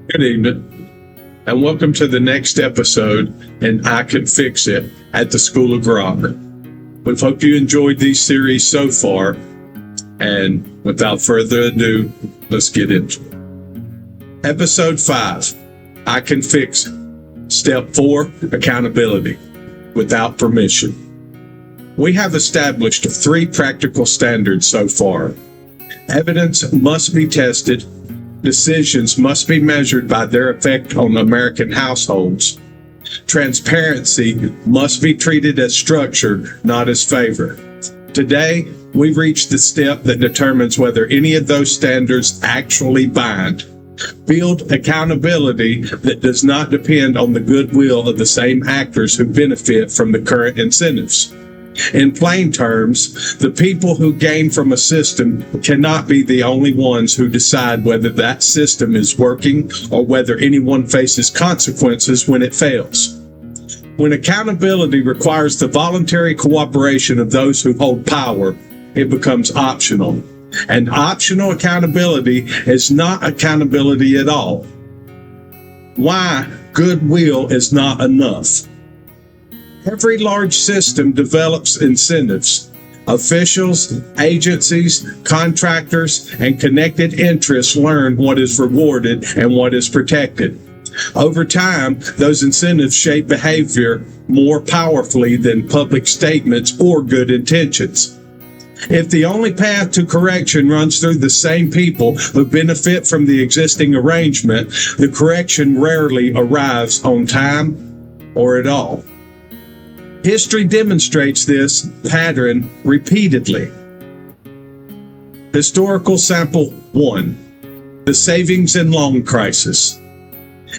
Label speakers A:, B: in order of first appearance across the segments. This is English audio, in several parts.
A: Good evening, and welcome to the next episode in I Can Fix It at the School of Rock. We hope you enjoyed these series so far, and without further ado, let's get into it. Episode 5, I Can Fix It. Step 4, Accountability, without permission. We have established 3 practical standards so far. Evidence must be tested. Decisions must be measured by their effect on American households. Transparency must be treated as structure, not as favor. Today, we've reached the step that determines whether any of those standards actually bind. Build accountability that does not depend on the goodwill of the same actors who benefit from the current incentives. In plain terms, the people who gain from a system cannot be the only ones who decide whether that system is working or whether anyone faces consequences when it fails. When accountability requires the voluntary cooperation of those who hold power, it becomes optional. And optional accountability is not accountability at all. Why goodwill is not enough. Every large system develops incentives. Officials, agencies, contractors, and connected interests learn what is rewarded and what is protected. Over time, those incentives shape behavior more powerfully than public statements or good intentions. If the only path to correction runs through the same people who benefit from the existing arrangement, the correction rarely arrives on time or at all. History demonstrates this pattern repeatedly. Historical sample 1, the savings and loan crisis.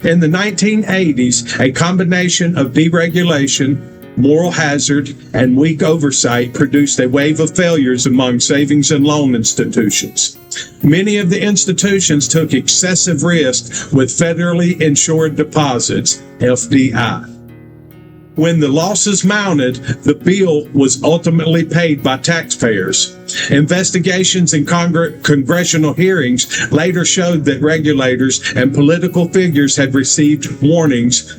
A: In the 1980s, a combination of deregulation, moral hazard, and weak oversight produced a wave of failures among savings and loan institutions. Many of the institutions took excessive risk with federally insured deposits, FDI. When the losses mounted, the bill was ultimately paid by taxpayers. Investigations and congressional hearings later showed that regulators and political figures had received warnings.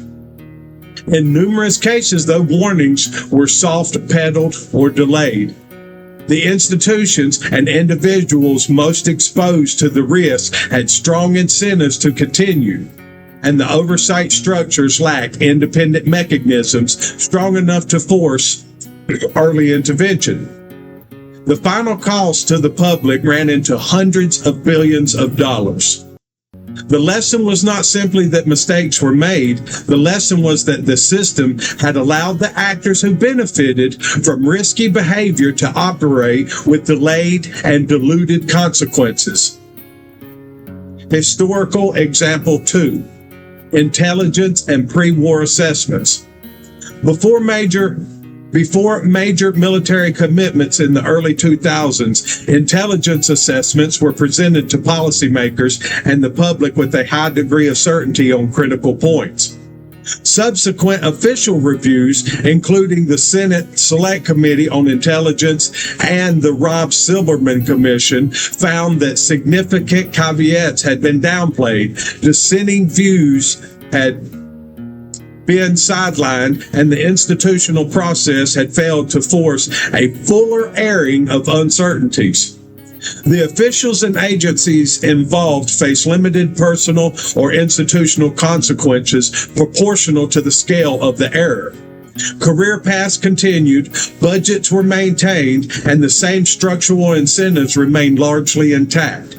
A: In numerous cases, those warnings were soft-pedaled or delayed. The institutions and individuals most exposed to the risk had strong incentives to continue, and the oversight structures lacked independent mechanisms strong enough to force early intervention. The final cost to the public ran into hundreds of billions of dollars. The lesson was not simply that mistakes were made. The lesson was that the system had allowed the actors who benefited from risky behavior to operate with delayed and diluted consequences. Historical example 2. Intelligence and pre-war assessments. Before major military commitments in the early 2000s, intelligence assessments were presented to policymakers and the public with a high degree of certainty on critical points. Subsequent official reviews, including the Senate Select Committee on Intelligence and the Rob Silberman Commission, found that significant caveats had been downplayed, dissenting views had been sidelined, and the institutional process had failed to force a fuller airing of uncertainties. The officials and agencies involved face limited personal or institutional consequences proportional to the scale of the error. Career paths continued, budgets were maintained, and the same structural incentives remained largely intact.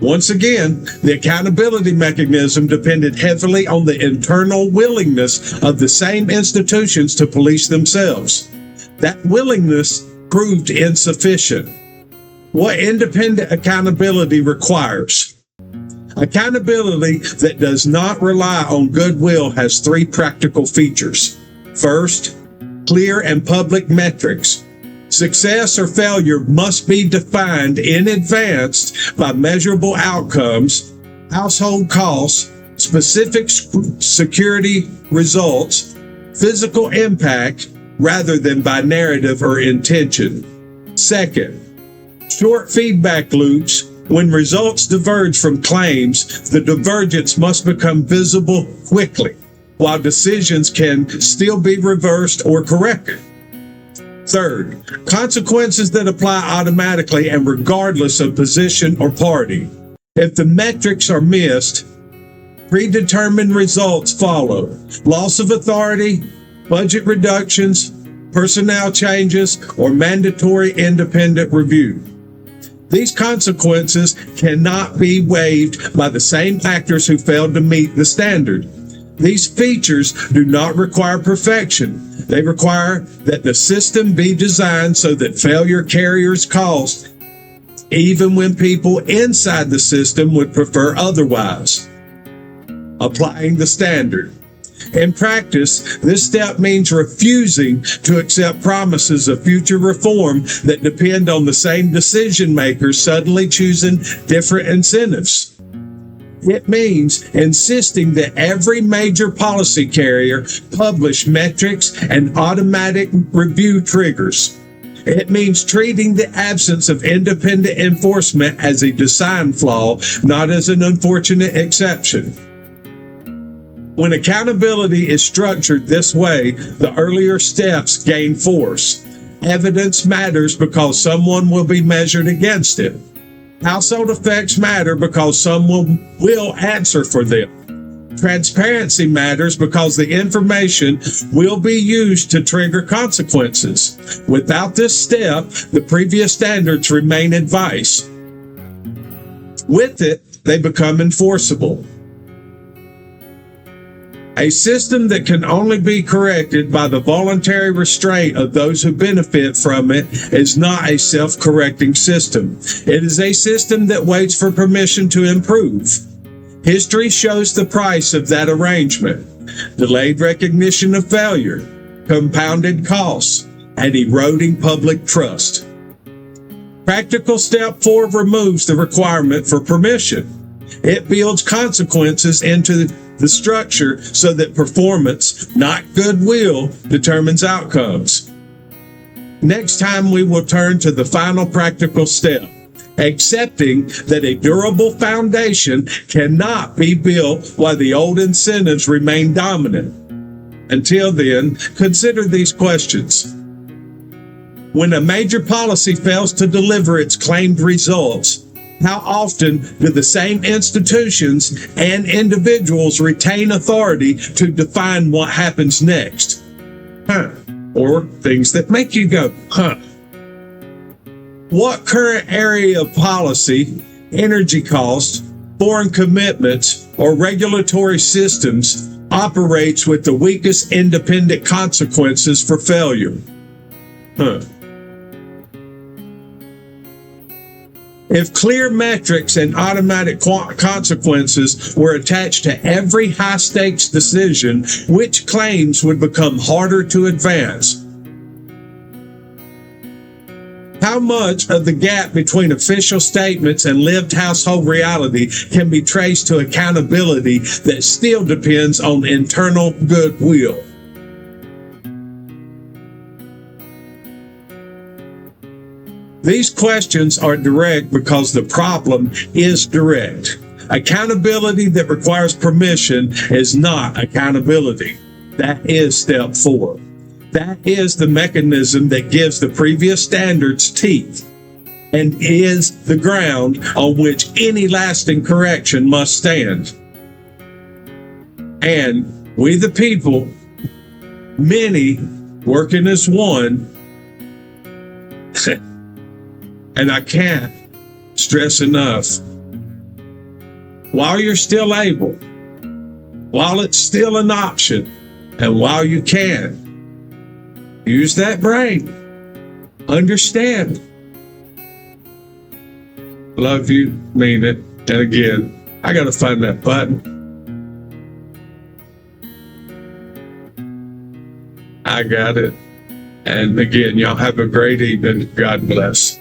A: Once again, the accountability mechanism depended heavily on the internal willingness of the same institutions to police themselves. That willingness proved insufficient. What independent accountability requires? Accountability that does not rely on goodwill has 3 practical features. First, clear and public metrics. Success or failure must be defined in advance by measurable outcomes, household costs, specific security results, physical impact, rather than by narrative or intention. Second, short feedback loops When results diverge from claims, the divergence must become visible quickly, while decisions can still be reversed or corrected. Third, consequences that apply automatically and regardless of position or party. If the metrics are missed, predetermined results follow. Loss of authority, budget reductions, personnel changes, or mandatory independent review. These consequences cannot be waived by the same actors who failed to meet the standard. These features do not require perfection. They require that the system be designed so that failure carries cost, even when people inside the system would prefer otherwise. Applying the standard. In practice, this step means refusing to accept promises of future reform that depend on the same decision makers suddenly choosing different incentives. It means insisting that every major policy carrier publish metrics and automatic review triggers. It means treating the absence of independent enforcement as a design flaw, not as an unfortunate exception. When accountability is structured this way, the earlier steps gain force. Evidence matters because someone will be measured against it. Household effects matter because someone will answer for them. Transparency matters because the information will be used to trigger consequences. Without this step, the previous standards remain advice. With it, they become enforceable. A system that can only be corrected by the voluntary restraint of those who benefit from it is not a self-correcting system. It is a system that waits for permission to improve. History shows the price of that arrangement: delayed recognition of failure, compounded costs, and eroding public trust. Practical step 4 removes the requirement for permission. It builds consequences into the structure so that performance, not goodwill, determines outcomes. Next time, we will turn to the final practical step: accepting that a durable foundation cannot be built while the old incentives remain dominant. Until then, consider these questions. When a major policy fails to deliver its claimed results, how often do the same institutions and individuals retain authority to define what happens next? Or things that make you go, What current area of policy, energy costs, foreign commitments, or regulatory systems operates with the weakest independent consequences for failure? If clear metrics and automatic consequences were attached to every high-stakes decision, which claims would become harder to advance? How much of the gap between official statements and lived household reality can be traced to accountability that still depends on internal goodwill? These questions are direct because the problem is direct. Accountability that requires permission is not accountability. That is step 4. That is the mechanism that gives the previous standards teeth and is the ground on which any lasting correction must stand. And we the people, many working as one, and I can't stress enough, while you're still able, while it's still an option, and while you can, use that brain. Understand. Love you, mean it. And again, I gotta find that button. I got it. And again, y'all have a great evening. God bless.